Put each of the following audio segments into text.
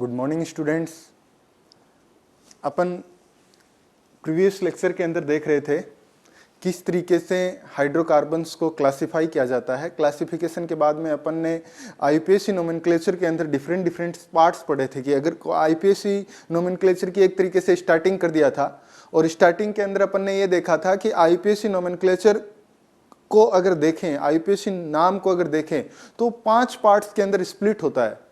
Good morning students. अपन previous lecture के अंदर देख रहे थे किस तरीके से हाइड्रोकार्बन्स को क्लासिफाई किया जाता है। क्लासिफिकेशन के बाद में अपन ने आईपीएसी नोमेनक्लेचर के अंदर डिफरेंट पार्ट्स पढ़े थे कि अगर आईपीएसी नोमेनक्लेचर की एक तरीके से स्टार्टिंग कर दिया था और स्टार्टिंग के अंदर अपन ने ये देखा था कि आईपीएसी नोमेनक्लेचर को अगर देखें, आईपीएसी नाम को अगर देखें तो 5 पार्ट्स के अंदर स्प्लिट होता है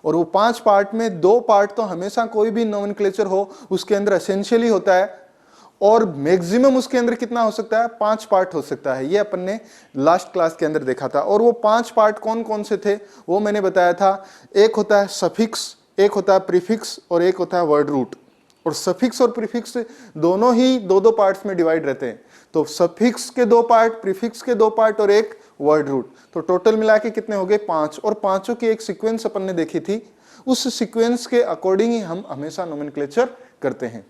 और वो 5 पार्ट में 2 पार्ट तो हमेशा कोई भी नोमेनक्लेचर हो उसके अंदर एसेंशियली होता है और मैक्सिमम उसके अंदर कितना हो सकता है, 5 पार्ट हो सकता है। ये अपन ने लास्ट क्लास के अंदर देखा था और वो 5 पार्ट कौन कौन से थे वो मैंने बताया था। एक होता है सफिक्स, एक होता है प्रीफिक्स और एक होता है वर्ड रूट। और सफिक्स और प्रीफिक्स दोनों ही 2-2 पार्ट्स में डिवाइड रहते हैं। तो सफिक्स के 2 पार्ट, प्रीफिक्स के 2 पार्ट और एक वर्ड रूट, तो टोटल मिला के कितने हो गए 5। और पांचों की एक सीक्वेंस अपन ने देखी थी, उस सीक्वेंस के अकॉर्डिंग ही हम हमेशा नोमेनक्लेचर करते हैं।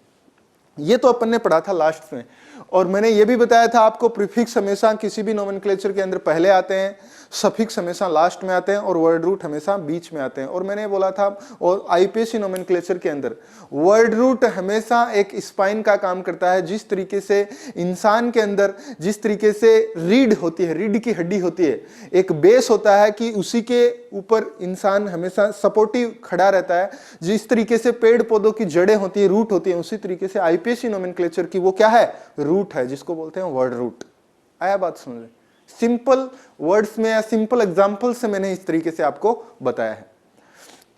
ये तो अपन ने पढ़ा था लास्ट में। और मैंने ये भी बताया था आपको प्रीफिक्स हमेशा किसी भी नोमेनक्लेचर के अंदर पहले आते हैं, सफिक्स हमेशा लास्ट में आते हैं और वर्ड रूट हमेशा बीच में आते हैं। और मैंने बोला था और आईपीएसी नोमेनक्लेचर के अंदर वर्ड रूट हमेशा एक स्पाइन का काम करता है। जिस तरीके से इंसान के अंदर जिस तरीके से रीढ़ होती है, रीढ़ की हड्डी होती है, एक बेस होता है कि उसी के ऊपर इंसान हमेशा सपोर्टिव खड़ा रहता है। जिस तरीके से पेड़ पौधों की जड़ें होती है, रूट होती है, उसी तरीके से आईपीएसी नोमेनक्लेचर की वो क्या है, रूट है, जिसको बोलते हैं वर्ड रूट। आया बात समझ में? सिंपल वर्ड्स में या सिंपल एग्जांपल से मैंने इस तरीके से आपको बताया है।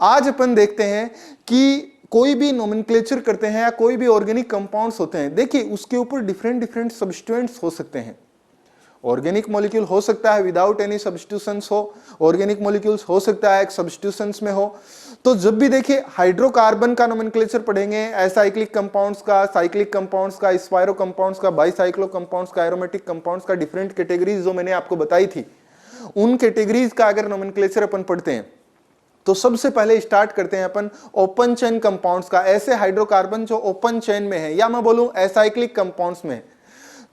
आज अपन देखते हैं कि कोई भी नोमेनक्लेचर करते हैं या कोई भी ऑर्गेनिक कंपाउंड्स होते हैं, देखिए उसके ऊपर डिफरेंट सब्स्टिट्यूएंट्स हो सकते हैं। ऑर्गेनिक मॉलिक्यूल हो सकता है विदाउट एनी सब्स्टिट्यूशंस हो, ऑर्गेनिक मॉलिक्यूल्स हो सकता है एक सब्स्टिट्यूशंस में हो। तो जब भी देखिए हाइड्रोकार्बन का नोमेनक्लेचर पढ़ेंगे, एसाइक्लिक कंपाउंड्स का, साइक्लिक कंपाउंड्स का, स्पाइरो कंपाउंड्स का, बाईसाइक्लो कंपाउंड्स का, एरोमेटिक कंपाउंड्स का, डिफरेंट कैटेगरीज जो मैंने आपको बताई थी, उन कैटेगरीज का अगर नोमेनक्लेचर अपन पढ़ते हैं तो सबसे पहले स्टार्ट करते हैं अपन ओपन चेन कंपाउंड्स का। ऐसे हाइड्रोकार्बन जो ओपन चेन में है या मैं बोलूं एसाइक्लिक कंपाउंड्स में है,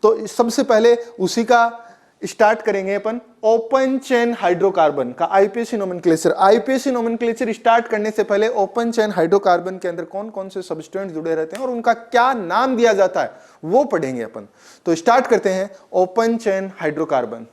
तो सबसे पहले उसी का स्टार्ट करेंगे अपन ओपन चेन हाइड्रोकार्बन का IUPAC nomenclature. IUPAC nomenclature start करने से पहले ओपन चेन हाइड्रोकार्बन के अंदर कौन कौन से सब्स्टिट्यूएंट्स जुड़े रहते हैं और उनका क्या नाम दिया जाता है वो पढ़ेंगे अपन। तो स्टार्ट करते हैं open chain hydrocarbon.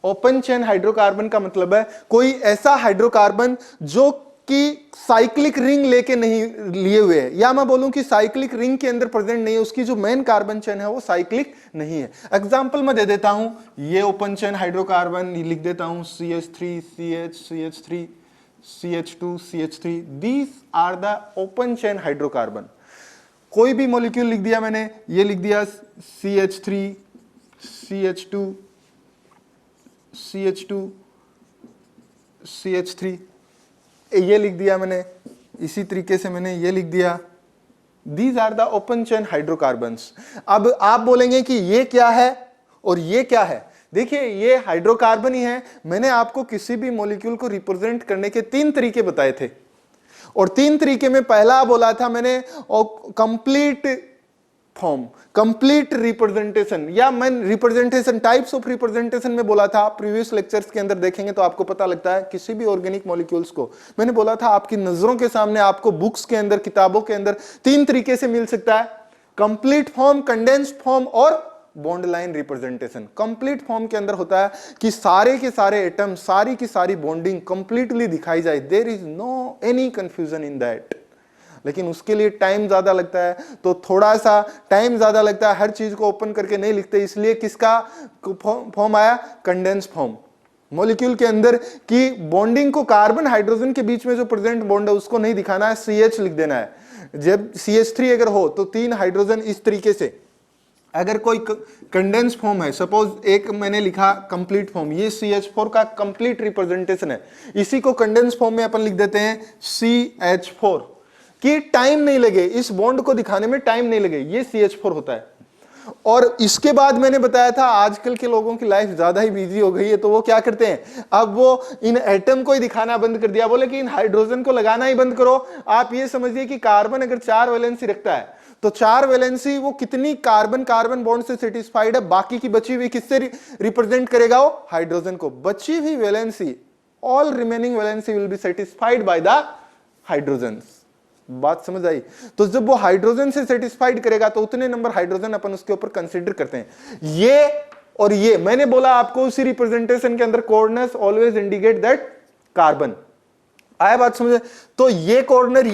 Open chain hydrocarbon का मतलब है कोई ऐसा हाइड्रोकार्बन जो कि साइक्लिक रिंग लेके नहीं लिए हुए है, या मैं बोलूं कि साइक्लिक रिंग के अंदर प्रेजेंट नहीं है, उसकी जो मेन कार्बन चेन है वो साइक्लिक नहीं है। एग्जांपल मैं दे देता हूं, ये ओपन चेन हाइड्रोकार्बन लिख देता हूं CH3 CH CH3 CH2 CH3, these are the open chain hydrocarbon. कोई भी मॉलिक्यूल लिख दिया मैंने, ये लिख दिया CH3 CH2 CH2 CH3, ये लिख दिया मैंने, इसी तरीके से मैंने ये लिख दिया। These are the open chain hydrocarbons। अब आप बोलेंगे कि ये क्या है और ये क्या है। देखिए ये हाइड्रोकार्बन ही है। मैंने आपको किसी भी मॉलिक्यूल को रिप्रेजेंट करने के 3 तरीके बताए थे और 3 तरीके में पहला बोला था मैंने कंप्लीट फॉर्म, कंप्लीट रिप्रेजेंटेशन, या मैं रिप्रेजेंटेशन, टाइप्स ऑफ रिप्रेजेंटेशन में बोला था। प्रीवियस लेक्चर्स के अंदर देखेंगे तो आपको पता लगता है किसी भी ऑर्गेनिक मॉलिक्यूल्स को मैंने बोला था आपकी नजरों के सामने, आपको बुक्स के अंदर, किताबों के अंदर 3 तरीके से मिल सकता है, कंप्लीट फॉर्म, कंडेंस्ड फॉर्म और bond line representation. Complete form के अंदर होता है कि सारे के सारे एटम, सारी की सारी बॉन्डिंग कंप्लीटली दिखाई जाए, there is no any confusion in that. लेकिन उसके लिए टाइम ज्यादा लगता है, तो थोड़ा सा टाइम ज्यादा लगता है, हर चीज को ओपन करके नहीं लिखते, इसलिए किसका फॉर्म आया, कंडेंस फॉर्म। मॉलिक्यूल के अंदर की बॉन्डिंग को, कार्बन हाइड्रोजन के बीच में जो प्रेजेंट बॉन्ड है उसको नहीं दिखाना है, CH लिख देना है। जब CH3 अगर हो तो 3 हाइड्रोजन इस तरीके से। अगर कोई कंडेंस फॉर्म है, सपोज एक मैंने लिखा कंप्लीट फॉर्म, ये CH4 का कंप्लीट रिप्रेजेंटेशन है, इसी को कंडेंस फॉर्म में अपन लिख देते हैं CH4 कि टाइम नहीं लगे, इस बॉन्ड को दिखाने में टाइम नहीं लगे, ये CH4 होता है। और इसके बाद मैंने बताया था आजकल के लोगों की लाइफ ज्यादा ही बिजी हो गई है, तो वो क्या करते हैं, अब वो इन एटम को ही दिखाना बंद कर दिया, बोले कि इन हाइड्रोजन को लगाना ही बंद करो। आप ये समझिए कि कार्बन अगर 4 वैलेंसी रखता है तो 4 वैलेंसी वो कितनी कार्बन कार्बन बॉन्ड से सेटिस्फाइड है, बाकी की बची हुई किससे रिप्रेजेंट करेगा, वो हाइड्रोजन को। बची हुई valency, all remaining valency will be satisfied by the hydrogen. बात समझ आई? तो जब वो हाइड्रोजन से सेटिस्फाइड करेगा तो उतने नंबर हाइड्रोजन अपन उसके ऊपर कंसीडर करते हैं। ये और ये मैंने बोला आपको उसी रिप्रेजेंटेशन के अंदर coordinates always indicate that carbon. आया बात समझे? तो ये कॉर्नर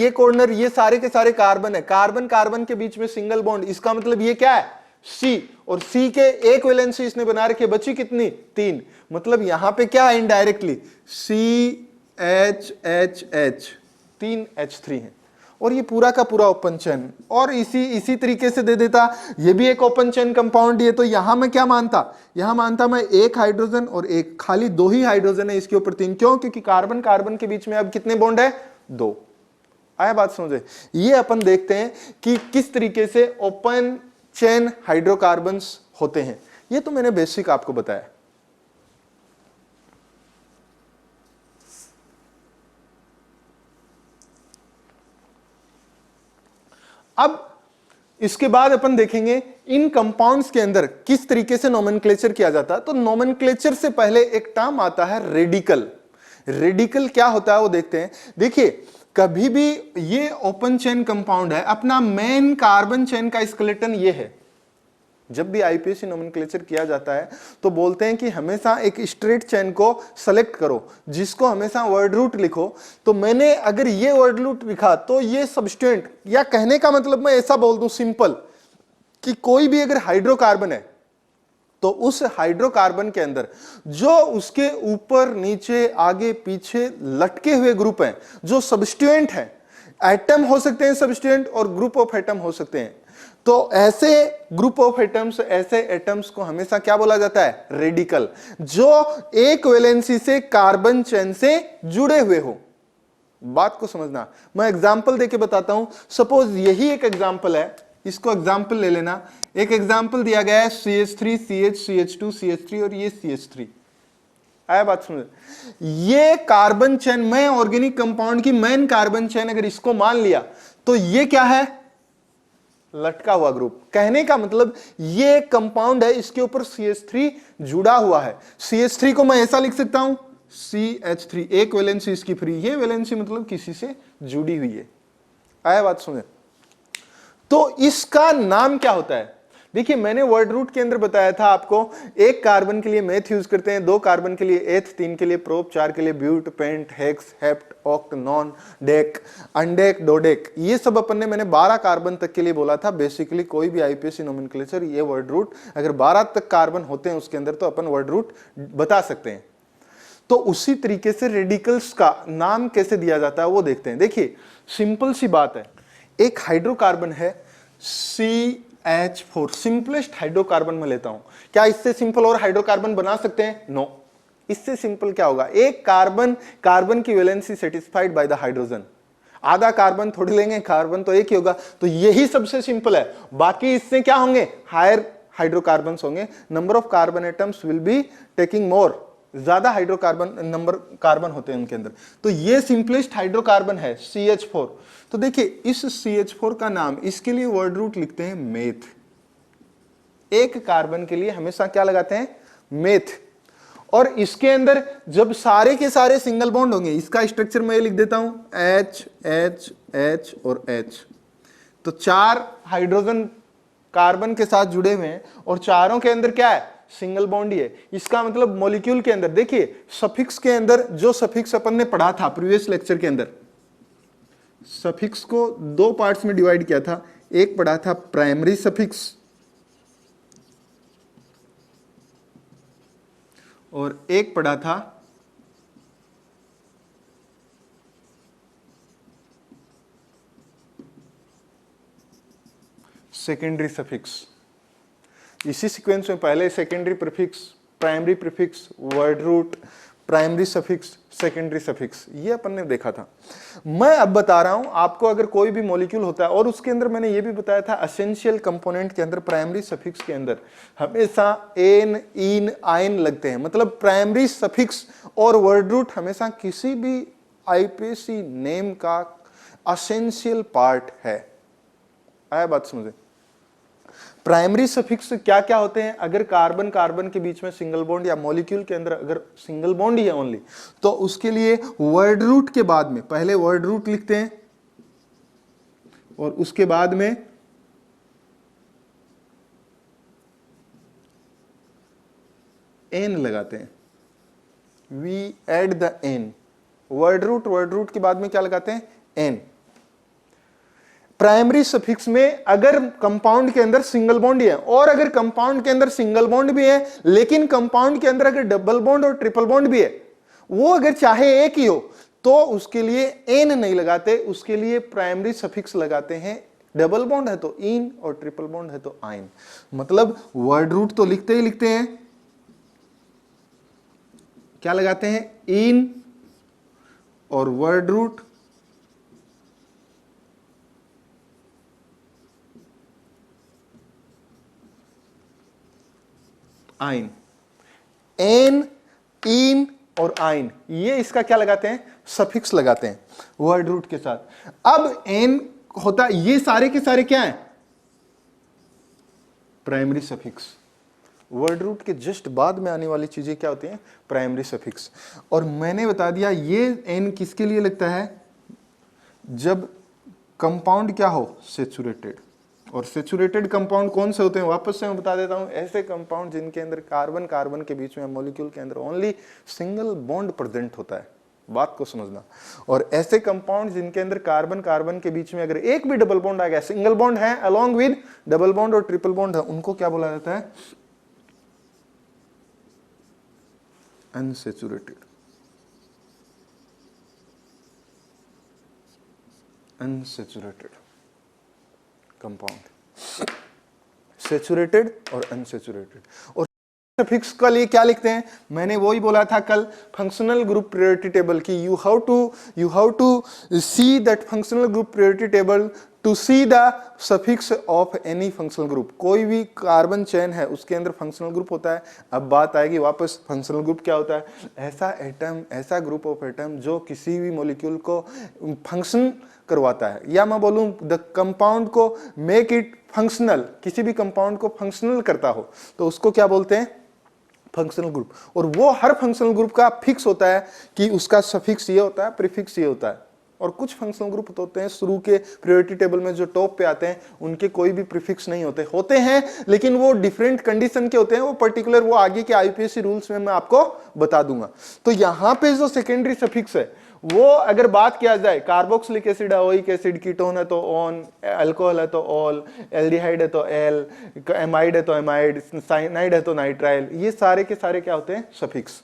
ये सारे के सारे कार्बन है, कार्बन कार्बन के बीच में सिंगल बॉन्ड, इसका मतलब ये क्या है, सी, और सी के एक वैलेंसी इसने बना रखी, बची कितनी, 3। मतलब यहां पे क्या है, इनडायरेक्टली CH 3 H3 है, और ये पूरा का पूरा ओपन चेन। और इसी तरीके से दे देता, ये भी एक ओपन चेन कंपाउंड है। तो यहां मैं क्या मानता, यहां मानता मैं एक हाइड्रोजन और एक, खाली 2 ही हाइड्रोजन है इसके ऊपर 3, क्यों, क्योंकि कार्बन कार्बन के बीच में अब कितने बॉन्ड है, 2। आया बात समझे? ये अपन देखते हैं कि किस तरीके से ओपन चेन हाइड्रोकार्बन्स होते हैं। ये तो मैंने बेसिक आपको बताया। अब इसके बाद अपन देखेंगे इन कंपाउंड्स के अंदर किस तरीके से नोमेनक्लेचर किया जाता है। तो नोमेनक्लेचर से पहले एक टर्म आता है रेडिकल। रेडिकल क्या होता है वो देखते हैं। देखिए, कभी भी ये ओपन चेन कंपाउंड है, अपना मेन कार्बन चेन का स्केलेटन ये है। जब भी आईपीएसी नोमेनक्लेचर किया जाता है तो बोलते हैं कि हमेशा एक स्ट्रेट चेन को सेलेक्ट करो, जिसको हमेशा वर्ड रूट लिखो। तो मैंने अगर ये वर्ड रूट लिखा तो ये सब्स्टिट्यूएंट, या कहने का मतलब मैं ऐसा बोल दूं सिंपल, कि कोई भी अगर हाइड्रोकार्बन है तो उस हाइड्रोकार्बन के अंदर जो उसके ऊपर नीचे आगे पीछे लटके हुए ग्रुप हैं, जो सब्स्टिट्यूएंट हैं, एटम हो सकते हैं सब्स्टिट्यूएंट और ग्रुप ऑफ एटम हो सकते हैं, तो ऐसे ग्रुप ऑफ एटम्स, ऐसे एटम्स को हमेशा क्या बोला जाता है, रेडिकल, जो एक वैलेंसी से कार्बन चेन से जुड़े हुए हो। बात को समझना, मैं एग्जांपल देके बताता हूं। सपोज यही एक एग्जांपल है, इसको एग्जांपल ले लेना। एक एग्जांपल दिया गया है CH3 CH CH2 CH3 और ये CH3। आया बात समझ? ये कार्बन चेन, मैं ऑर्गेनिक कंपाउंड की मेन कार्बन चेन अगर इसको मान लिया तो ये क्या है, लटका हुआ ग्रुप। कहने का मतलब ये कंपाउंड है, इसके ऊपर CH3 जुड़ा हुआ है। CH3 को मैं ऐसा लिख सकता हूं CH3, एक वैलेंसी इसकी फ्री, ये वैलेंसी मतलब किसी से जुड़ी हुई है। आया बात समझे? तो इसका नाम क्या होता है? देखिए, मैंने वर्ड रूट के अंदर बताया था आपको, एक कार्बन के लिए मेथ यूज करते हैं, 2 कार्बन के लिए एथ, 3 के लिए प्रोप, 4 के लिए but, pent, hex, hept, oct, non, dec, undec, dodec. ये सब अपन ने, मैंने 12 कार्बन तक के लिए बोला था। बेसिकली कोई भी आईपीएसी नोमेनक्लेचर, ये वर्ड रूट अगर 12 तक कार्बन होते हैं उसके अंदर तो अपन वर्ड रूट बता सकते हैं। तो उसी तरीके से रेडिकल्स का नाम कैसे दिया जाता है वो देखते हैं। देखिए, सिंपल सी बात है, एक हाइड्रोकार्बन है CH4, सिंपलेस्ट हाइड्रोकार्बन में लेता हूं। क्या इससे सिंपल और हाइड्रोकार्बन बना सकते हैं? नो। इससे सिंपल क्या होगा, एक कार्बन की valency satisfied by the hydrogen, आधा कार्बन थोड़ी लेंगे, कार्बन तो एक ही होगा, तो यही सबसे सिंपल है। बाकी इससे क्या होंगे, हायर हाइड्रोकार्बन्स होंगे, number of carbon atoms will be taking more, ज्यादा हाइड्रोकार्बन नंबर कार्बन होते हैं उनके अंदर। तो ये सिंपलेस्ट हाइड्रोकार्बन है CH4। तो देखिए, इस CH4 का नाम, इसके लिए वर्ड रूट लिखते हैं मेथ। एक कार्बन के लिए हमेशा क्या लगाते हैं, मेथ। और इसके अंदर जब सारे के सारे सिंगल बॉन्ड होंगे, इसका स्ट्रक्चर मैं लिख देता हूं H H H और H। तो 4 हाइड्रोजन कार्बन के साथ जुड़े हुए हैं और चारों के अंदर क्या है, सिंगल बॉन्ड ही है। इसका मतलब मॉलिक्यूल के अंदर देखिए, सफिक्स के अंदर जो सफिक्स अपन ने पढ़ा था प्रीवियस लेक्चर के अंदर, सफिक्स को 2 पार्ट्स में डिवाइड किया था। एक पढ़ा था प्राइमरी सफिक्स और एक पढ़ा था सेकेंडरी सफिक्स। इसी सीक्वेंस में पहले secondary prefix, primary prefix, word root, primary suffix, secondary suffix, ये अपन ने देखा था। मैं अब बता रहा हूं आपको, अगर कोई भी मॉलिक्यूल होता है और उसके अंदर मैंने ये भी बताया था एसेंशियल कंपोनेंट के अंदर प्राइमरी सफिक्स के अंदर हमेशा एन, इन, आइन लगते हैं। मतलब प्राइमरी सफिक्स और वर्ड रूट हमेशा किसी भी आईपीसी नेम का एसेंशियल पार्ट है। आया बात समझे? प्राइमरी सफिक्स क्या क्या होते हैं? अगर कार्बन कार्बन के बीच में सिंगल बॉन्ड या मॉलिक्यूल के अंदर अगर सिंगल बॉन्ड ही है ओनली, तो उसके लिए वर्ड रूट के बाद में पहले वर्ड रूट लिखते हैं और उसके बाद में एन लगाते हैं। We add the ane, word root के बाद में क्या लगाते हैं? एन। प्राइमरी सफिक्स में अगर कंपाउंड के अंदर सिंगल बॉन्ड ही है, और अगर कंपाउंड के अंदर सिंगल बॉन्ड भी है लेकिन कंपाउंड के अंदर अगर डबल बॉन्ड और ट्रिपल बॉन्ड भी है, वो अगर चाहे एक ही हो, तो उसके लिए एन नहीं लगाते, उसके लिए प्राइमरी सफिक्स लगाते हैं। डबल बॉन्ड है तो इन और ट्रिपल बॉन्ड है तो आइन। मतलब वर्ड रूट तो लिखते ही लिखते हैं, क्या लगाते हैं? इन और वर्ड रूट आइन। एन, इन और आइन, ये इसका क्या लगाते हैं? सफिक्स लगाते हैं वर्ड रूट के साथ। अब एन होता, ये सारे के सारे क्या है? Primary suffix. वर्ड रूट के जस्ट बाद में आने वाली चीजें क्या होती हैं? Primary suffix. और मैंने बता दिया ये एन किसके लिए लगता है? जब कंपाउंड क्या हो? सेचुरेटेड। और सेचुरेटेड कंपाउंड कौन से होते हैं? वापस से मैं बता देता हूं, ऐसे कंपाउंड जिनके अंदर कार्बन कार्बन के बीच में मॉलिक्यूल के अंदर ओनली सिंगल बॉन्ड प्रेजेंट होता है। बात को समझना। और ऐसे कंपाउंड जिनके अंदर कार्बन कार्बन के बीच में अगर एक भी डबल बॉन्ड आ गया, सिंगल बॉन्ड है अलोंग विद डबल बॉन्ड और ट्रिपल बॉन्ड है, उनको क्या बोला जाता है? अनसेचुरेटेड। अनसेचुरेटेड कंपाउंड, सेचुरेटेड और अनसेचुरेटेड। और सफिक्स के लिए क्या लिखते हैं? मैंने वही बोला था कल, फंक्शनल ग्रुप प्रायोरिटी टेबल की you have to see that functional group priority table to see the suffix of any functional group. कोई भी कार्बन चेन है उसके अंदर फंक्शनल ग्रुप होता है। अब बात आएगी वापस, फंक्शनल ग्रुप क्या होता है? ऐसा एटम, ऐसा ग्रुप ऑफ एटम जो किसी भी मॉलिक्यूल को फंक्शन करवाता है, या मैं बोलूं द कंपाउंड को मेक इट फंक्शनल, किसी भी कंपाउंड को फंक्शनल करता हो, तो उसको क्या बोलते हैं? Functional group. और वो हर फंक्शनल ग्रुप का फिक्स होता है कि उसका सफिक्स ये होता है, प्रीफिक्स ये होता है। और कुछ फंक्शनल ग्रुप होते हैं शुरू के प्रायोरिटी टेबल में जो टॉप पे आते हैं, उनके कोई भी प्रीफिक्स नहीं होते हैं लेकिन वो डिफरेंट कंडीशन के होते हैं, वो पर्टिकुलर वो आगे के आईपीएससी रूल्स में मैं आपको बता दूंगा। तो यहाँ पे जो सेकेंडरी सफिक्स है वो अगर बात किया जाए, कार्बोक्सिलिक एसिड है ओइक एसिड, कीटोन है तो ऑन, अल्कोहल है तो ऑल, एल्डिहाइड है तो एल, एमाइड है तो एमाइड, साइनाइड है तो नाइट्राइल, ये सारे के सारे क्या होते हैं? सफिक्स।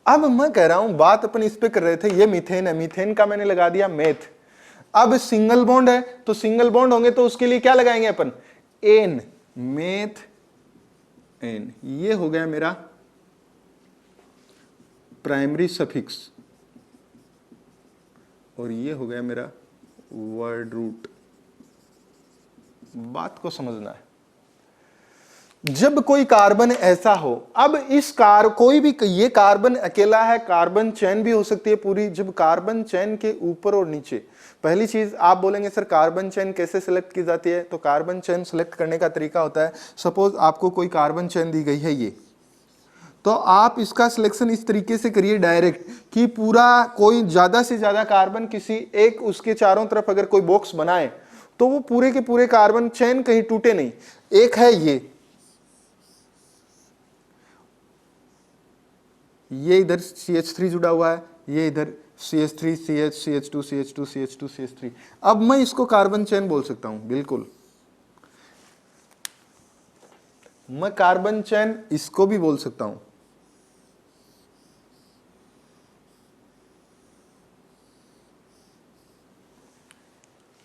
अब मैं कह रहा हूं, बात अपन इस पे कर रहे थे, ये मीथेन है, मीथेन का मैंने लगा दिया मेथ। अब सिंगल बॉन्ड है तो सिंगल बॉन्ड होंगे तो उसके लिए क्या लगाएंगे अपन? N, meth N. ये हो गया मेरा प्राइमरी सफिक्स और ये हो गया मेरा वर्ड रूट। बात को समझना है। जब कोई कार्बन ऐसा हो, अब इस कोई भी, ये कार्बन अकेला है, कार्बन चेन भी हो सकती है पूरी। जब कार्बन चेन के ऊपर और नीचे, पहली चीज आप बोलेंगे सर कार्बन चेन कैसे सिलेक्ट की जाती है? तो कार्बन चेन सिलेक्ट करने का तरीका होता है, सपोज आपको कोई कार्बन चेन दी गई है ये, तो आप इसका सिलेक्शन इस तरीके से करिए डायरेक्ट कि पूरा कोई ज्यादा से ज्यादा कार्बन किसी एक, उसके चारों तरफ अगर कोई बॉक्स बनाए तो वो पूरे के पूरे कार्बन चेन कहीं टूटे नहीं। एक है ये इधर CH3 जुड़ा हुआ है, ये इधर CH3 CH CH2 CH2 CH2 CH3। अब मैं इसको कार्बन चेन बोल सकता हूं, बिल्कुल मैं कार्बन चेन इसको भी बोल सकता हूं।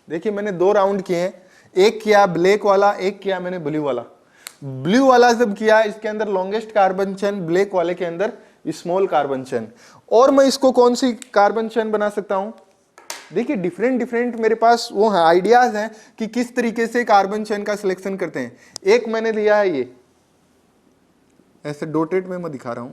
देखिए मैंने 2 राउंड किए हैं, एक किया ब्लैक वाला, एक किया मैंने ब्लू वाला। ब्लू वाला जब किया, इसके अंदर लॉन्गेस्ट कार्बन चेन ब्लैक वाले के अंदर स्मॉल कार्बन चेन। और मैं इसको कौन सी कार्बन चेन बना सकता हूं? देखिए डिफरेंट डिफरेंट मेरे पास वो है आइडियाज हैं कि किस तरीके से कार्बन चेन का सिलेक्शन करते हैं। एक मैंने लिया है ये ऐसे डॉटेड में मैं दिखा रहा हूं,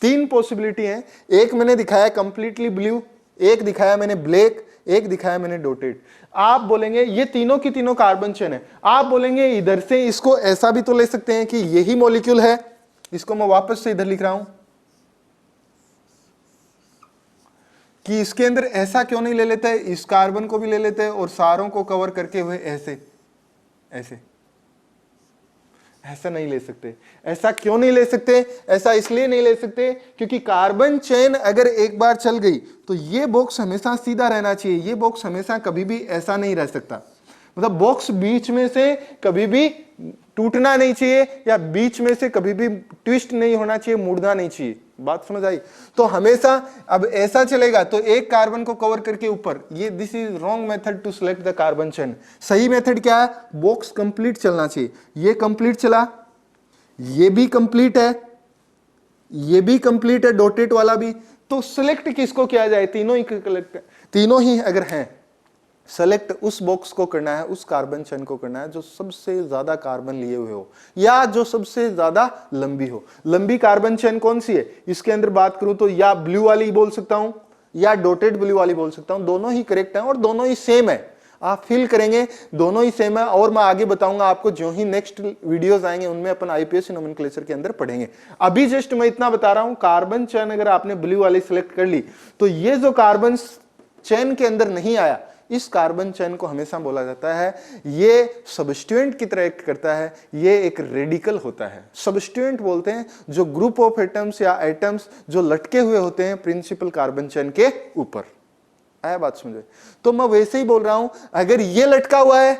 तीन पॉसिबिलिटी है। एक मैंने दिखाया कंप्लीटली ब्लू, एक दिखाया मैंने ब्लैक, एक दिखाया मैंने डॉटेड। आप बोलेंगे ये तीनों की तीनों कार्बन चेन है, आप बोलेंगे इधर से इसको ऐसा भी तो ले सकते हैं कि यही मॉलिक्यूल है। इसको मैं वापस से इधर लिख रहा हूं कि इसके अंदर ऐसा क्यों नहीं ले लेते हैं, इस कार्बन को भी ले लेते हैं और सारों को कवर करके हुए ऐसे ऐसे। ऐसा नहीं ले सकते। ऐसा क्यों नहीं ले सकते? ऐसा इसलिए नहीं ले सकते क्योंकि कार्बन चेन अगर एक बार चल गई तो ये बॉक्स हमेशा सीधा रहना चाहिए, ये बॉक्स हमेशा कभी भी ऐसा नहीं रह सकता। मतलब बॉक्स बीच में से कभी भी टूटना नहीं चाहिए या बीच में से कभी भी ट्विस्ट नहीं होना चाहिए, मुड़ना नहीं चाहिए। बात समझ आई? तो हमेशा अब ऐसा चलेगा तो एक कार्बन को कवर करके ऊपर, ये this is wrong method to select the carbon chain. सही मेथड क्या है? बॉक्स कंप्लीट चलना चाहिए। ये कंप्लीट चला, ये भी कंप्लीट है, ये भी कंप्लीट है, डॉटेड वाला भी। तो सिलेक्ट किसको किया जाए? तीनों ही कलेक्ट, तीनों ही अगर हैं, सेलेक्ट उस बॉक्स को करना है, उस कार्बन चेन को करना है जो सबसे ज्यादा कार्बन लिए हुए हो या जो सबसे ज्यादा लंबी हो। लंबी कार्बन चेन कौन सी है? इसके अंदर बात करूं तो या ब्लू वाली बोल सकता हूं या डॉटेड ब्लू वाली बोल सकता हूं। दोनों ही करेक्ट है और दोनों ही सेम है। आप फील करेंगे दोनों ही सेम है और मैं आगे बताऊंगा आपको, जो ही नेक्स्ट वीडियोस आएंगे उनमें अपन आईपीएससी नोमेनक्लेचर के अंदर पढ़ेंगे। अभी जस्ट मैं इतना बता रहा हूं, कार्बन चेन अगर आपने ब्लू वाली सिलेक्ट कर ली तो ये जो कार्बन चेन के अंदर नहीं आया, इस कार्बन चेन को हमेशा बोला जाता है ये सब्स्टिट्यूएंट की तरह एक्ट करता है, ये एक रेडिकल होता है। सब्स्टिट्यूएंट बोलते हैं जो ग्रुप ऑफ एटम्स या एटम्स जो लटके हुए होते हैं प्रिंसिपल कार्बन चेन के ऊपर। आया बात समझे? तो मैं वैसे ही बोल रहा हूं, अगर ये लटका हुआ है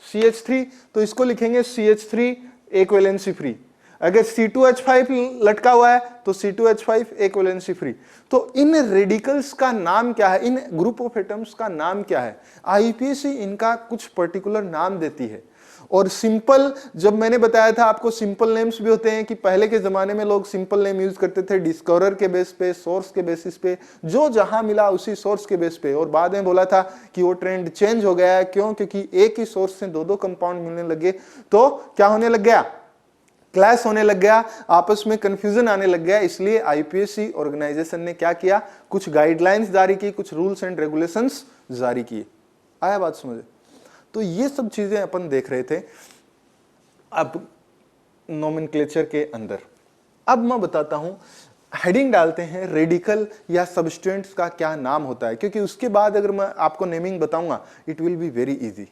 CH3 तो इसको लिखेंगे CH3 एक वैलेंसी फ्री। अगर C2H5 लटका हुआ है तो C2H5 एक वैलेंसी फ्री। तो इन रेडिकल्स का नाम क्या है? इन ग्रुप ऑफ एटम्स का नाम क्या है? आईपीएससी इनका कुछ पर्टिकुलर नाम देती है। और सिंपल, जब मैंने बताया था आपको सिंपल नेम्स भी होते हैं कि पहले के जमाने में लोग सिंपल नेम यूज करते थे डिस्कवरर के बेस पे, सोर्स के बेसिस पे, जो जहां मिला उसी सोर्स के बेस पे। और बाद में बोला था कि वो ट्रेंड चेंज हो गया है। क्यों? क्योंकि एक ही सोर्स से दो दो कंपाउंड मिलने लगे तो क्या होने लग गया? क्लैश होने लग गया, आपस में कंफ्यूजन आने लग गया। इसलिए आईपीएससी ऑर्गेनाइजेशन ने क्या किया? कुछ गाइडलाइंस जारी की, कुछ रूल्स एंड रेगुलेशंस जारी किए। आया बात समझे? तो ये सब चीजें अपन देख रहे थे अब नोमेनक्लेचर के अंदर। अब मैं बताता हूं, हेडिंग डालते हैं रेडिकल या सब्स्टिट्यूएंट्स का क्या नाम होता है, क्योंकि उसके बाद अगर मैं आपको नेमिंग बताऊंगा it will be very easy.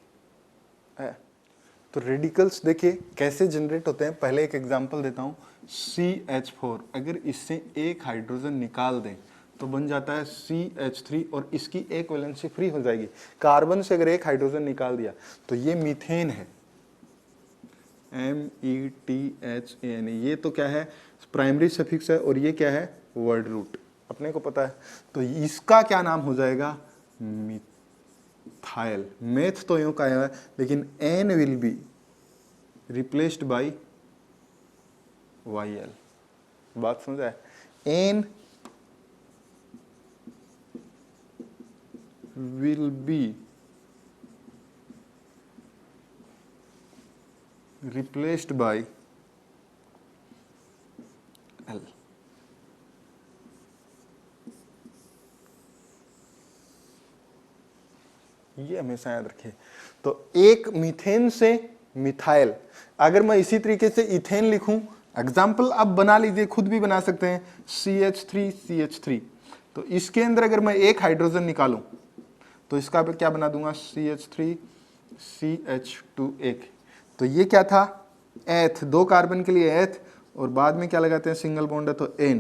तो रेडिकल्स देखिए कैसे जनरेट होते हैं। पहले एक एग्जांपल देता हूं, CH4 अगर इससे एक हाइड्रोजन निकाल दें तो बन जाता है CH3 और इसकी एक वैलेंसी फ्री हो जाएगी। कार्बन से अगर एक हाइड्रोजन निकाल दिया तो ये मीथेन है, METHAN। ये तो क्या है? प्राइमरी सफिक्स है और ये क्या है? वर्ड रूट, अपने को पता है। तो इसका क्या नाम हो जाएगा? मिथाइल। मेथ तो यूं का है लेकिन N will be replaced by YL। बात समझ आए? N will be replaced by L। ये हमेशा याद रखिए। तो एक मीथेन से मिथाइल, अगर मैं इसी तरीके से इथेन लिखूं, एग्जाम्पल अब बना लीजिए, खुद भी बना सकते हैं, CH3 तो इसके अंदर अगर मैं एक हाइड्रोजन निकालूं तो इसका क्या बना दूंगा? CH3 CH2 एक। तो ये क्या था? एथ, दो कार्बन के लिए एथ, और बाद में क्या लगाते हैं? सिंगल बॉन्ड है तो N।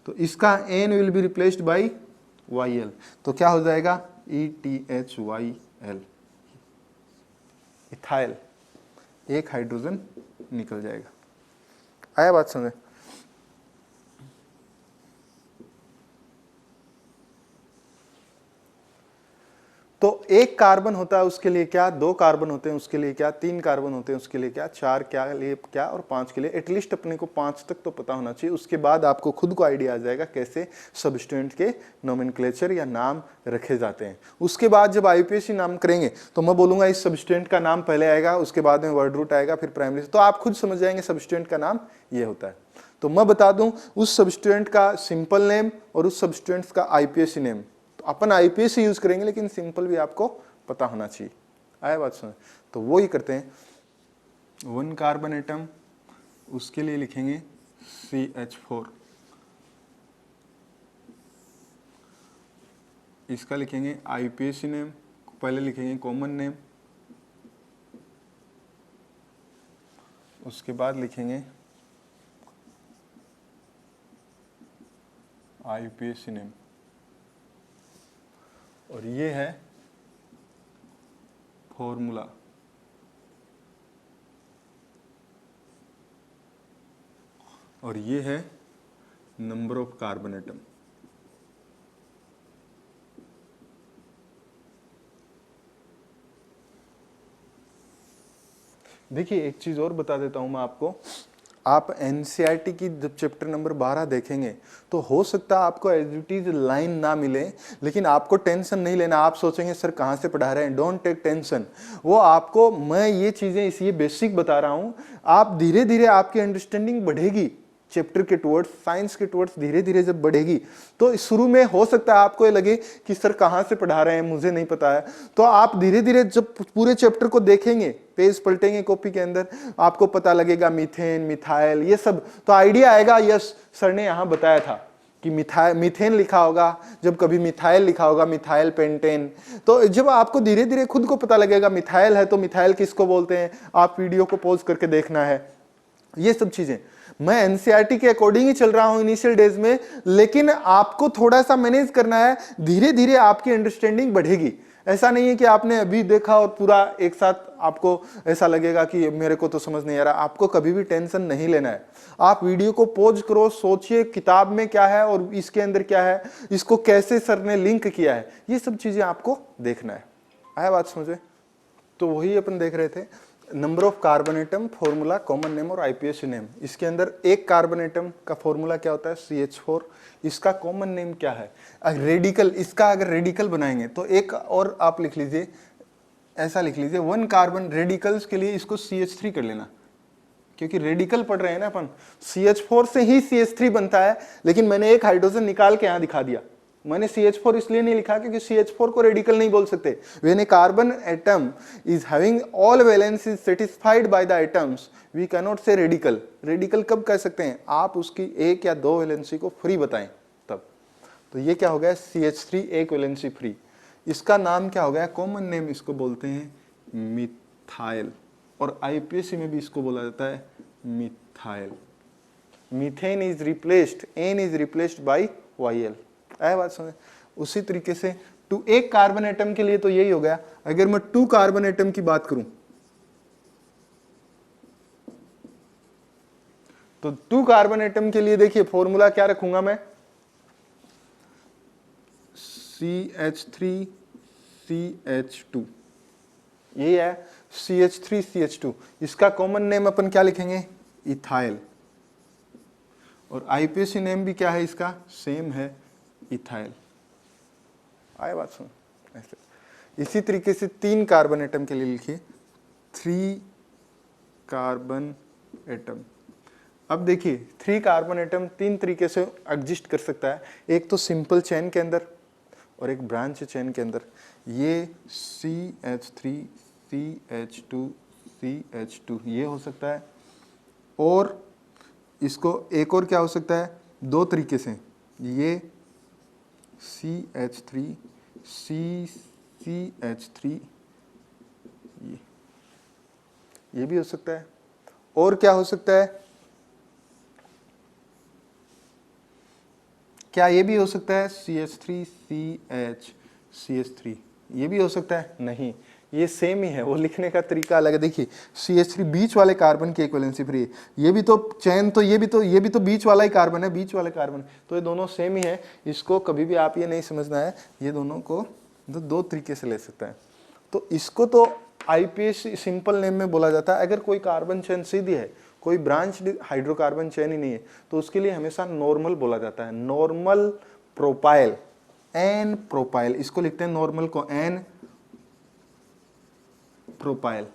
तो इसका N will be replaced by YL। तो क्या हो जाएगा? ETHYL, ethyl. एक हाइड्रोजन निकल जाएगा। आया बात समझे? तो एक कार्बन होता है उसके लिए क्या, 2 कार्बन होते हैं उसके लिए क्या, 3 कार्बन होते हैं उसके लिए क्या, 4 क्या लिए क्या और 5 के लिए। एटलीस्ट अपने को 5 तक तो पता होना चाहिए। उसके बाद आपको खुद को आइडिया आ जाएगा कैसे सब्स्टिट्यूएंट के नोमेनक्लेचर या नाम रखे जाते हैं। उसके बाद जब आईयूपीएसी नाम करेंगे तो मैं बोलूंगा इस सब्स्टिट्यूएंट का नाम पहले आएगा, उसके बाद में वर्ड रूट आएगा, फिर प्राइमरी। तो आप खुद समझ जाएंगे सब्स्टिट्यूएंट का नाम ये होता है। तो मैं बता दूं उस सब्स्टिट्यूएंट का सिंपल नेम और उस सब्स्टिट्यूएंट का आईयूपीएसी नेम। तो अपन आईयूपीएसी यूज करेंगे लेकिन सिंपल भी आपको पता होना चाहिए। आया बात सुन? तो वो ही करते हैं। 1 कार्बन एटम उसके लिए लिखेंगे CH4, इसका लिखेंगे आईयूपीएसी नेम, पहले लिखेंगे कॉमन नेम, उसके बाद लिखेंगे आईयूपीएसी नेम, और ये है फॉर्मूला। और ये है नंबर ऑफ कार्बन एटम। देखिए एक चीज और बता देता हूं मैं आपको, आप एनसीईआरटी की जब चैप्टर नंबर 12 देखेंगे तो हो सकता है आपको एज इट इज लाइन ना मिले, लेकिन आपको टेंशन नहीं लेना। आप सोचेंगे सर कहाँ से पढ़ा रहे हैं, डोंट टेक टेंशन। वो आपको, मैं ये चीजें इसलिए बेसिक बता रहा हूँ, आप धीरे धीरे आपकी अंडरस्टैंडिंग बढ़ेगी चैप्टर के टुवर्ड्स, साइंस के टुवर्ड्स धीरे धीरे जब बढ़ेगी तो शुरू में हो सकता है आपको ये लगे कि सर कहाँ से पढ़ा रहे हैं, मुझे नहीं पता है। तो आप धीरे धीरे जब पूरे चैप्टर को देखेंगे, पेज पलटेंगे कॉपी के अंदर, आपको पता लगेगा मीथेन, मिथाइल, ये सब, तो आइडिया आएगा यस सर ने यहाँ बताया था कि मीथेन लिखा होगा, जब कभी मिथाइल लिखा होगा मिथाइल पेंटेन। तो जब आपको धीरे धीरे खुद को पता लगेगा मिथाइल है तो मिथाइल किसको बोलते हैं, आप वीडियो को पॉज करके देखना है। ये सब चीजें मैं एनसीईआरटी के अकॉर्डिंग ही चल रहा हूं इनिशियल डेज में, लेकिन आपको थोड़ा सा मैनेज करना है, धीरे धीरे आपकी अंडरस्टैंडिंग बढ़ेगी। ऐसा नहीं है कि आपने अभी देखा और पूरा एक साथ आपको ऐसा लगेगा कि मेरे को तो समझ नहीं आ रहा। आपको कभी भी टेंशन नहीं लेना है। आप वीडियो को पॉज करो, सोचिए किताब में क्या है और इसके अंदर क्या है, इसको कैसे सर ने लिंक किया है, ये सब चीजें आपको देखना है। आया बात समझे? तो वही अपन देख रहे थे, number of carbon atom, formula, common name और आईयूपीएसी नेम। इसके अंदर एक कार्बन एटम का फॉर्मूला क्या होता है, CH4। इसका कॉमन नेम क्या है, रेडिकल। इसका अगर रेडिकल बनाएंगे तो एक और आप लिख लीजिए, ऐसा लिख लीजिए 1 कार्बन रेडिकल्स के लिए इसको CH3 कर लेना, क्योंकि रेडिकल पढ़ रहे हैं ना अपन। CH4 से ही CH3 बनता है, लेकिन मैंने एक हाइड्रोजन निकाल के यहां दिखा दिया। मैंने CH4 इसलिए नहीं लिखा क्योंकि CH4 को रेडिकल नहीं बोल सकते। When a carbon atom is having all valencies satisfied by the atoms, we can not say radical. Radical कब कह सकते हैं, आप उसकी एक या दो वैलेंसी को फ्री बताएं तब। तो ये क्या हो गया, CH3 एक वैलेंसी फ्री। इसका नाम क्या हो गया, कॉमन नेम इसको बोलते हैं मिथाइल, और आईयूपीएसी में भी इसको बोला जाता है methyl. Methane is replaced, ane is replaced by YL। आया बात समझ? उसी तरीके से एक कार्बन एटम के लिए तो यही हो गया। अगर मैं 2 कार्बन एटम की बात करूं तो 2 कार्बन एटम के लिए देखिए फॉर्मूला क्या रखूंगा मैं, CH3 CH2, यही है CH3 CH2। इसका कॉमन नेम अपन क्या लिखेंगे, इथाइल, और आईयूपीएसी नेम भी क्या है इसका, सेम है, इथाइल। आए बात सुन? ऐसे इसी तरीके से 3 कार्बन एटम के लिए लिखिए 3 कार्बन एटम। अब देखिए 3 कार्बन एटम 3 तरीके से एग्जिस्ट कर सकता है, एक तो सिंपल चेन के अंदर और एक ब्रांच चेन के अंदर। ये CH3 CH2 CH2 ये हो सकता है, और इसको एक और क्या हो सकता है, 2 तरीके से, ये CH3 CH3 ये भी हो सकता है। और क्या हो सकता है, क्या ये भी हो सकता है CH3 CH3 ये भी हो सकता है? नहीं, ये सेम ही है, वो लिखने का तरीका अलग है। देखिए CH3 बीच वाले कार्बन की इक्विवेलेंसी फ्री है, ये भी तो चैन, तो ये भी तो बीच वाला ही कार्बन है, बीच वाले कार्बन, तो ये दोनों सेम ही है। इसको कभी भी आप ये नहीं समझना है ये दोनों को तो दो तरीके से ले सकते हैं। तो इसको तो आईपीएस सिंपल नेम में बोला जाता है। अगर कोई कार्बन चेन सीधी है, कोई ब्रांच हाइड्रोकार्बन चेन ही नहीं है, तो उसके लिए हमेशा नॉर्मल बोला जाता है, नॉर्मल प्रोपाइल, एन प्रोपाइल। इसको लिखते हैं नॉर्मल को एन प्रोपाइल।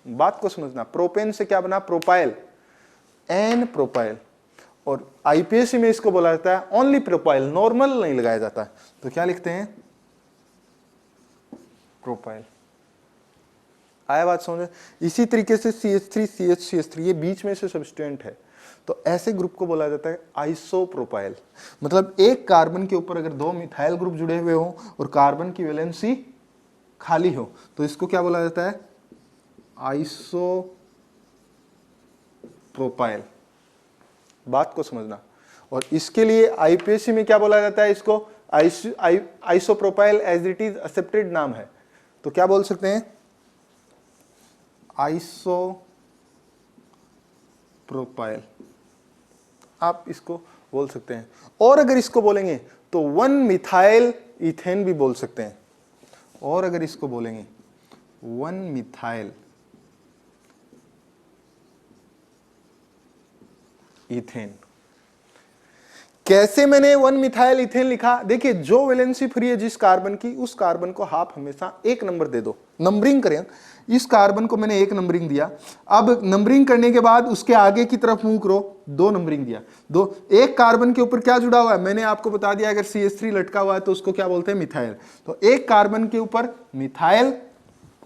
बात को समझना, प्रोपेन से क्या बना, प्रोपाइल, एन प्रोपाइल। और आईपीएससी में इसको बोला जाता है ओनली प्रोपाइल, नॉर्मल नहीं लगाया जाता। तो क्या लिखते हैं, प्रोपाइल। आया बात समझे। इसी तरीके से CH3 CH ये बीच में से सब्सटेंट है, तो ऐसे ग्रुप को बोला जाता है आइसोप्रोपाइल। मतलब एक कार्बन के ऊपर अगर दो मिथाइल ग्रुप जुड़े हुए हो और कार्बन की वैलेंसी खाली हो, तो इसको क्या बोला जाता है, आइसोप्रोपाइल। बात को समझना। और इसके लिए आईपीएससी में क्या बोला जाता है, इसको isopropyl as it is accepted नाम है। तो क्या बोल सकते हैं, आइसोप्रोपाइल, आप इसको बोल सकते हैं। और अगर इसको बोलेंगे तो 1 मिथाइल इथेन भी बोल सकते हैं। और अगर इसको बोलेंगे 1 मिथाइल इथेन। कैसे मैंने 1 मिथाइल इथेन लिखा, देखिए जो वैलेंसी फ्री है जिस कार्बन की, उस कार्बन को आप हमेशा 1 नंबर दे दो, नंबरिंग करें। इस कार्बन को मैंने 1 नंबरिंग दिया, अब नंबरिंग करने के बाद उसके आगे की तरफ मूव करो, 2 नंबरिंग दिया। दो, एक कार्बन के ऊपर क्या जुड़ा हुआ है, मैंने आपको बता दिया, अगर CH3 लटका हुआ है तो उसको क्या बोलते हैं, मिथाइल। तो एक कार्बन के ऊपर मिथाइल,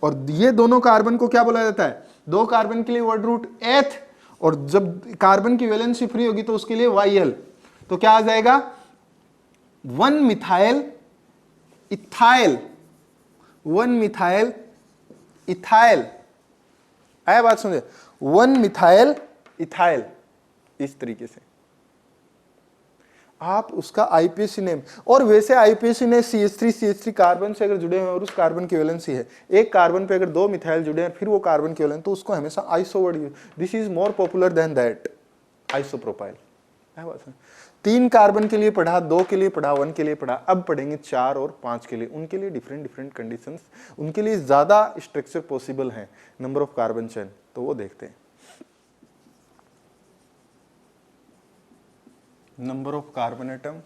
और ये दोनों कार्बन को क्या बोला जाता है, 2 कार्बन के लिए वर्ड रूट एथ, और जब कार्बन की वैलेंसी फ्री होगी तो उसके लिए YL। तो क्या आ जाएगा, 1 मिथाइल इथाइल, 1 मिथाइल इथाइल। आया बात समझे, 1 मिथाइल इथाइल। इस तरीके से आप उसका आईपीएससी नेम। और वैसे आईपीएससी ने CH3 कार्बन से अगर जुड़े हैं और उस कार्बन की वैलेंसी है, एक कार्बन पे अगर 2 मिथाइल जुड़े हैं फिर वो कार्बन की वैलेंसी, तो उसको हमेशा iso word use, this is more popular than that, isopropyl. 3 carbon के लिए पढ़ा, 2 के लिए पढ़ा, 1 के लिए पढ़ा, अब पढ़ेंगे 4 और 5 के लिए। उनके लिए डिफरेंट कंडीशंस, उनके लिए ज्यादा स्ट्रक्चर पॉसिबल है, नंबर ऑफ कार्बन चेन, तो वो देखते हैं। Number of carbon atom,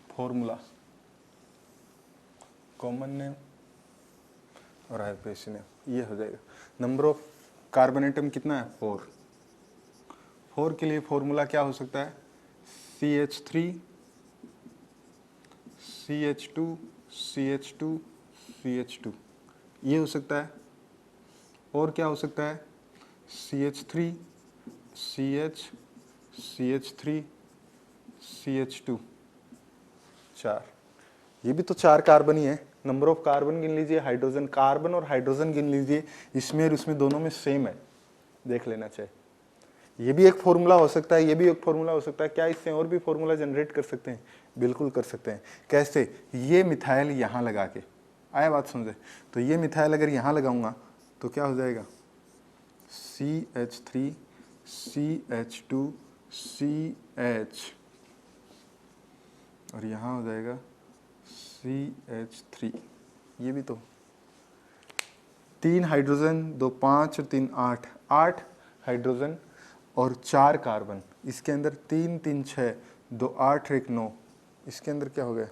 formula, common name और आईपीएससी नेम, ये हो जाएगा। नंबर ऑफ कार्बन एटम कितना है, 4। 4 के लिए फॉर्मूला क्या हो सकता है, CH3 CH2 CH2 CH2, ये हो सकता है। और क्या हो सकता है, CH3 CH CH3 CH2, 4। ये भी तो 4 कार्बन ही है। नंबर ऑफ कार्बन गिन लीजिए, हाइड्रोजन, कार्बन और हाइड्रोजन गिन लीजिए, इसमें और इसमें दोनों में सेम है, देख लेना चाहिए। ये भी एक फॉर्मूला हो सकता है, ये भी एक फॉर्मूला हो सकता है। क्या इससे और भी फॉर्मूला जनरेट कर सकते हैं, बिल्कुल कर सकते हैं। कैसे, ये मिथाइल यहाँ लगा के, आया बात समझे। तो ये मिथाइल अगर यहाँ लगाऊंगा तो क्या हो जाएगा, CH3 CH2 CH, और यहाँ हो जाएगा CH3। ये भी तो 3 हाइड्रोजन, 2 5 और 3 8, 8 हाइड्रोजन और 4 कार्बन। इसके अंदर 3 3 6, 2 8 1 9। इसके अंदर क्या हो गया,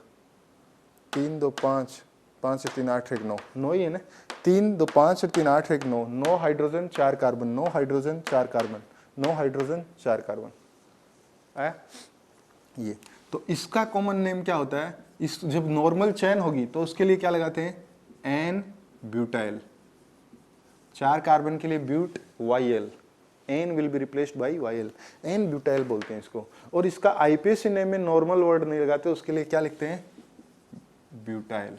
3 2 5, 5 और 3 8 1 9, 9 ही है ना। 3 2 5 और 3 8 1 9, 9 hydrogen 4 carbon, 9 hydrogen 4 carbon, 9 hydrogen 4 carbon आया ये। तो इसका कॉमन नेम क्या होता है, इस जब नॉर्मल चेन होगी तो उसके लिए क्या लगाते हैं, एन ब्यूटाइल। 4 कार्बन के लिए but, YL, ane will be replaced by YL, ane butyl बोलते हैं इसको। और इसका आईपीएससी नेम में नॉर्मल वर्ड नहीं लगाते, उसके लिए क्या लिखते हैं, ब्यूटाइल।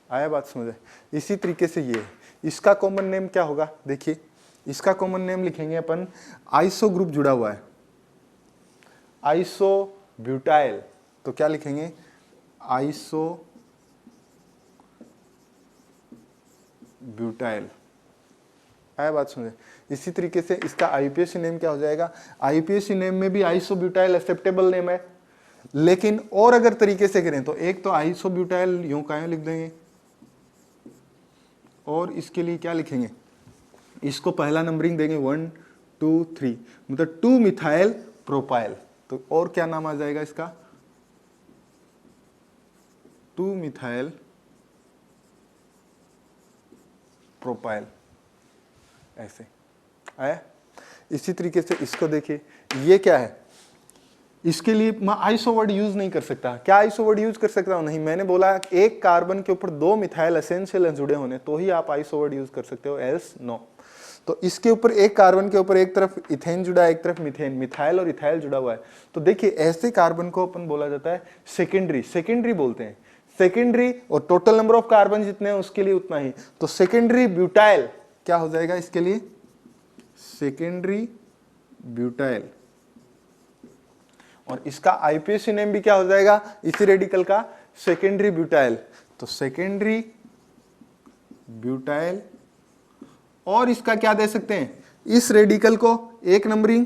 आया बात समझे। इसी तरीके से ये, इसका कॉमन नेम क्या होगा, देखिए इसका कॉमन नेम लिखेंगे अपन, आइसो ग्रुप जुड़ा हुआ है, आइसो ब्यूटाइल, तो क्या लिखेंगे, आइसो ब्यूटाइल। आया बात समझे। इसी तरीके से इसका आईयूपीएसी नेम क्या हो जाएगा, आईयूपीएसी नेम में भी आइसोब्यूटाइल एक्सेप्टेबल नेम है, लेकिन और अगर तरीके से करें तो एक तो आइसोब्यूटाइल यूं का लिख देंगे और इसके लिए क्या लिखेंगे, इसको पहला नंबरिंग देंगे 1 2 3, मतलब 2 मिथाइल प्रोपाइल। तो और क्या नाम आ जाएगा इसका, 2 मिथाइल प्रोपाइल, ऐसे आया। इसी तरीके से इसको देखिए, ये क्या है, इसके लिए मैं आइसो वर्ड यूज नहीं कर सकता। क्या आइसो वर्ड यूज कर सकता हूं, नहीं, मैंने बोला एक कार्बन के ऊपर 2 मिथाइल एसेंशियल जुड़े होने तो ही आप आइसो वर्ड यूज कर सकते हो, एल्स नो। तो इसके ऊपर एक कार्बन के ऊपर एक तरफ इथेन जुड़ा है, एक तरफ मिथेन, मिथाइल और इथाइल जुड़ा हुआ है। तो देखिए ऐसे कार्बन को अपन बोला जाता है सेकेंडरी, सेकेंडरी बोलते हैं सेकेंडरी, और टोटल नंबर ऑफ कार्बन जितने हैं उसके लिए उतना ही। तो सेकेंडरी ब्यूटाइल क्या हो जाएगा इसके लिए, सेकेंडरी ब्यूटाइल। और इसका आईयूपीएसी नेम भी क्या हो जाएगा इसी रेडिकल का, सेकेंडरी ब्यूटाइल। तो सेकेंडरी ब्यूटाइल, और इसका क्या दे सकते हैं, इस रेडिकल को एक नंबरिंग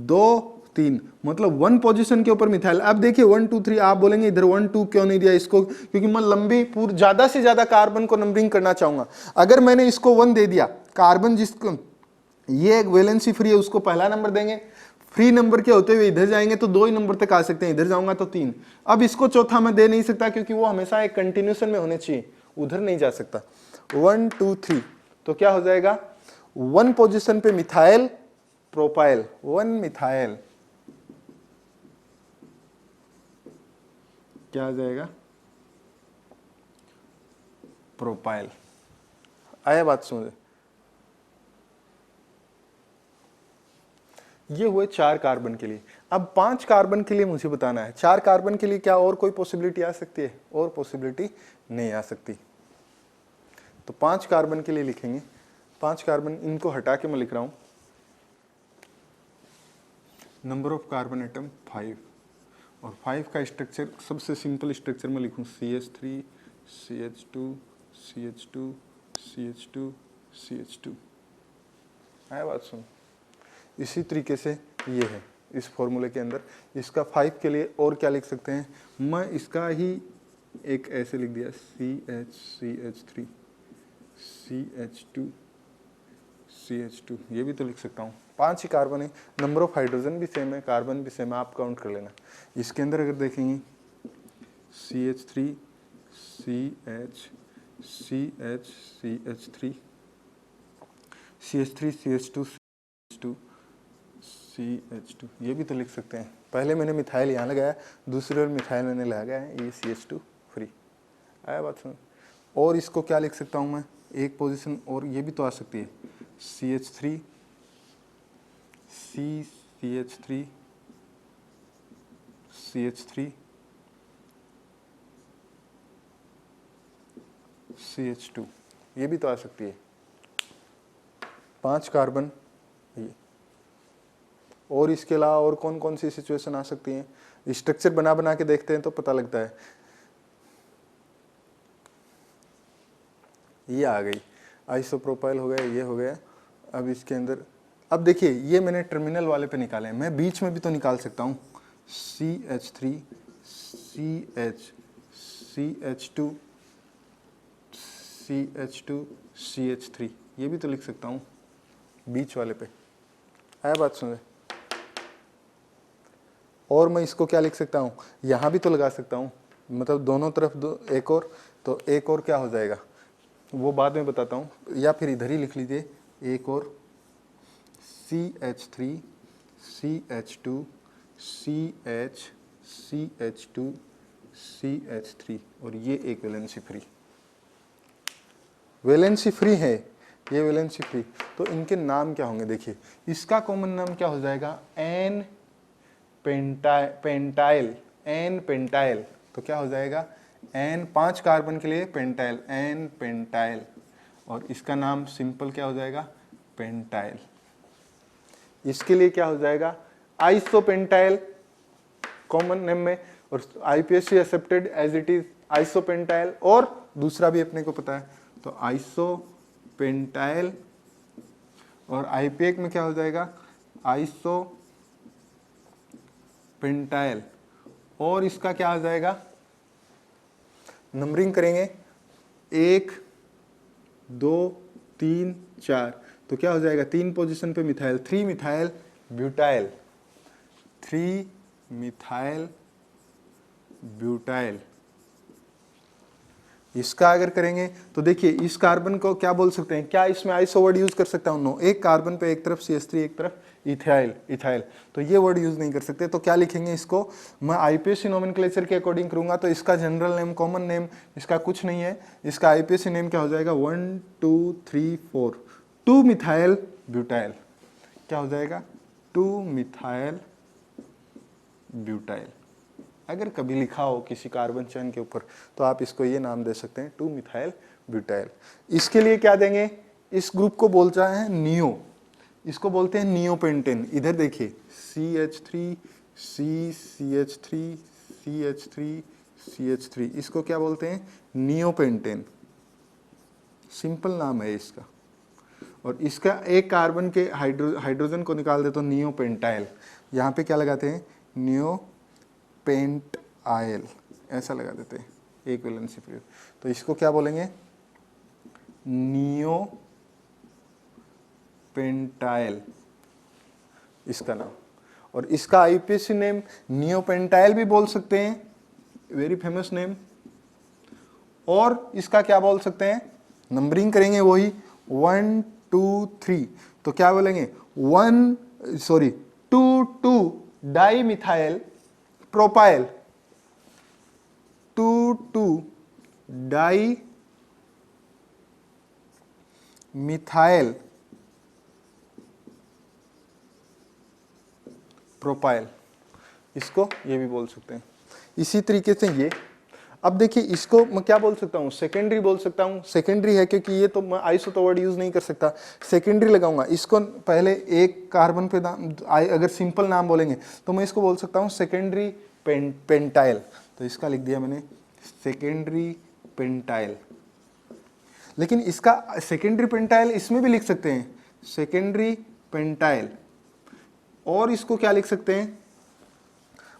2 3, मतलब 1 पोजीशन के ऊपर मिथाइल। अब देखिए 1 2 3, आप बोलेंगे इधर 1 2 क्यों नहीं दिया इसको, क्योंकि मैं लंबी पूरी ज्यादा से ज्यादा कार्बन को नंबरिंग करना चाहूंगा। अगर मैंने इसको 1 दे दिया, कार्बन जिसको ये एक वैलेंसी फ्री है उसको पहला नंबर देंगे, फ्री नंबर के होते हुए इधर जाएंगे तो 2 ही नंबर तक आ सकते हैं, इधर जाऊंगा तो 3। अब इसको चौथा मैं दे नहीं सकता क्योंकि वो हमेशा एक कंटिन्यूएशन में होने चाहिए, उधर नहीं जा सकता। 1 2 3, तो क्या हो जाएगा 1 पोजीशन पे मिथाइल प्रोपाइल, 1 मिथाइल क्या आ जाएगा, प्रोपाइल। आया बात समझे। ये हुए 4 कार्बन के लिए। अब 5 कार्बन के लिए मुझे बताना है 4 कार्बन के लिए क्या और कोई पॉसिबिलिटी आ सकती है, और पॉसिबिलिटी नहीं आ सकती। तो 5 कार्बन के लिए लिखेंगे, 5 कार्बन, इनको हटा के मैं लिख रहा हूं, नंबर ऑफ कार्बन एटम 5, और 5 का स्ट्रक्चर सबसे सिंपल स्ट्रक्चर में लिखूं CH3 CH2 CH2 CH2 CH2। आया बात सुन। इसी तरीके से ये है इस फॉर्मूले के अंदर। इसका 5 के लिए और क्या लिख सकते हैं, मैं इसका ही एक ऐसे लिख दिया CH3 CH2 CH2, ये भी तो लिख सकता हूँ। 5 ही कार्बन है, नंबर ऑफ हाइड्रोजन भी सेम है, कार्बन भी सेम है, आप काउंट कर लेना। इसके अंदर अगर देखेंगे CH3 CH CH CH3 CH3 CH2 CH2 CH2, ये भी तो लिख सकते हैं। पहले मैंने मिथाइल यहाँ लगाया, दूसरे और मिथाइल मैंने लगाया है, ये CH2 फ्री। आया बात समझ। और इसको क्या लिख सकता हूँ मैं, एक पोजीशन और ये भी तो आ सकती है CH3 CH3 CH3 CH2, ये भी तो आ सकती है। 5 कार्बन ये। और इसके अलावा और कौन कौन सी सिचुएशन आ सकती हैं, स्ट्रक्चर बना बना के देखते हैं तो पता लगता है। ये आ गई आइसोप्रोपाइल हो गया, ये हो गया। अब इसके अंदर, अब देखिए ये मैंने टर्मिनल वाले पे निकाले हैं, मैं बीच में भी तो निकाल सकता हूँ CH3 CH CH2 CH2 CH3, ये भी तो लिख सकता हूँ बीच वाले पे। आया बात समझे। और मैं इसको क्या लिख सकता हूँ, यहाँ भी तो लगा सकता हूँ, मतलब दोनों तरफ दो, एक और, तो एक और क्या हो जाएगा वो बाद में बताता हूँ, या फिर इधर ही लिख लीजिए एक और CH3 CH2 CH CH2 CH3, और ये एक वैलेंसी फ्री, वैलेंसी फ्री है ये, वैलेंसी फ्री। तो इनके नाम क्या होंगे, देखिए इसका कॉमन नाम क्या हो जाएगा, N पेंटाइल, N पेंटाइल। तो क्या हो जाएगा N, 5 कार्बन के लिए पेंटाइल, N पेंटाइल, और इसका नाम सिंपल क्या हो जाएगा, पेंटाइल। इसके लिए क्या हो जाएगा आइसोपेंटाइल कॉमन नेम में, और IUPAC accepted as it is isopentyl, और दूसरा भी अपने को पता है, तो आइसोपेंटाइल और IPAC में क्या हो जाएगा, आइसोपेंटाइल। और इसका क्या आ जाएगा, नंबरिंग करेंगे 1 2 3 4, तो क्या हो जाएगा 3 पोजीशन पे methyl, 3 methyl butyl, 3 methyl butyl. इसका अगर करेंगे तो देखिए इस कार्बन को क्या बोल सकते हैं, क्या इसमें आइसो वर्ड यूज कर सकता हूं, नो, एक कार्बन पे एक तरफ CH3 एक तरफ इथाइल, तो ये वर्ड यूज नहीं कर सकते। तो क्या लिखेंगे इसको, मैं IPAC नोमेनक्लेचर के अकॉर्डिंग करूंगा, तो इसका जनरल नेम, कॉमन नेम इसका कुछ नहीं है, इसका IPAC नेम क्या हो जाएगा 1 2 3 4, 2 मिथाइल ब्यूटाइल, क्या हो जाएगा 2 मिथाइल ब्यूटाइल। अगर कभी लिखा हो किसी कार्बन चेन के ऊपर तो आप इसको ये नाम दे सकते हैं 2 मिथाइल ब्यूटाइल। इसके लिए क्या देंगे, इस ग्रुप को बोलता है नियो, इसको बोलते हैं नियोपेंटेन। इधर देखिए CH3 CH3 CH3 CH3, इसको क्या बोलते हैं नियोपेंटेन, सिंपल नाम है इसका। और इसका एक कार्बन के हाइड्रोजन को निकाल दे तो नियोपेंटाइल, यहाँ पे क्या लगाते हैं नियोपेंटाइल, ऐसा लगा देते हैं एक वैलेंसी फ्री, तो इसको क्या बोलेंगे नियोपेंटाइल, इसका नाम। और इसका IPAC नेम नियोपेंटाइल भी बोल सकते हैं, वेरी फेमस नेम। और इसका क्या बोल सकते हैं, नंबरिंग करेंगे वही 1 2 3, तो क्या बोलेंगे 2 di methyl propyl, 2 di methyl propyl, इसको ये भी बोल सकते हैं। इसी तरीके से ये, अब देखिए इसको मैं क्या बोल सकता हूँ, सेकेंडरी बोल सकता हूँ। सेकेंडरी है क्योंकि ये तो मैं आइसो तो वर्ड यूज नहीं कर सकता, सेकेंडरी लगाऊंगा। इसको पहले एक कार्बन पे अगर सिंपल नाम बोलेंगे तो मैं इसको बोल सकता हूँ सेकेंडरी पेंटाइल, तो इसका लिख दिया मैंने सेकेंडरी पेंटाइल। लेकिन इसका सेकेंडरी पेंटाइल इसमें भी लिख सकते हैं सेकेंडरी पेंटाइल, और इसको क्या लिख सकते हैं,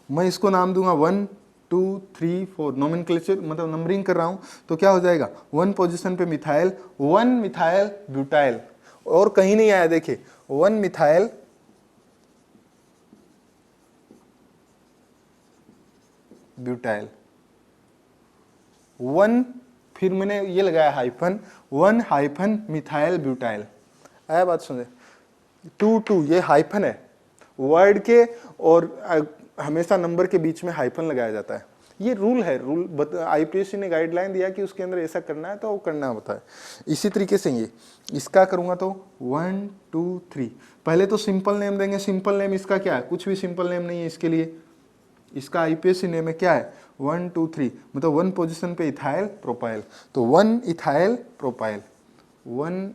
मैं इसको नाम दूंगा 1 2 3 4, नोमेनक्लेचर मतलब नंबरिंग कर रहा हूं, तो क्या हो जाएगा 1 पोजीशन पे मिथाइल 1 मिथाइल ब्यूटाइल, और कहीं नहीं आया देखिए 1 मिथाइल ब्यूटाइल 1, फिर मैंने ये लगाया हाइफन 1 हाइफन मिथाइल ब्यूटाइल, आया बात समझे। 2 ये हाइफन है वर्ड के, और हमेशा नंबर के बीच में हाइफन लगाया जाता है, ये रूल है। IPAC ने गाइडलाइन दिया कि उसके अंदर ऐसा करना है तो वो करना होता है। इसी तरीके से ये इसका करूंगा तो 1 2 3, पहले तो सिंपल नेम देंगे। सिंपल नेम इसका क्या है, कुछ भी सिंपल नेम नहीं है इसके लिए। इसका IPAC नेम है क्या है 1 2 3, मतलब 1 पोजीशन पे इथाइल प्रोपाइल, तो 1 इथाइल प्रोपाइल, 1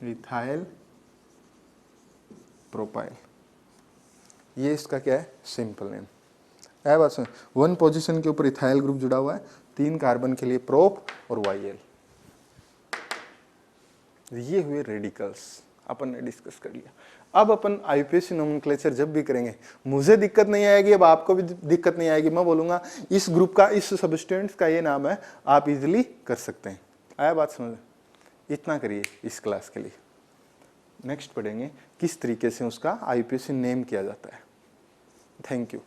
इथाइल प्रोपाइल, ये इसका क्या है सिंपल नेम है। बात सुन, 1 पोजीशन के ऊपर इथाइल ग्रुप जुड़ा हुआ है, 3 कार्बन के लिए प्रोप और YL। ये हुए रेडिकल्स, अपन ने डिस्कस कर लिया। अब अपन IPAC नोमेनक्लेचर जब भी करेंगे मुझे दिक्कत नहीं आएगी, अब आपको भी दिक्कत नहीं आएगी। मैं बोलूंगा इस ग्रुप का, इस सब्सटेंस का ये नाम है, आप इजिली कर सकते हैं। आया बात समझ, इतना करिए इस क्लास के लिए। नेक्स्ट पढ़ेंगे किस तरीके से उसका IPAC नेम किया जाता है। Thank you.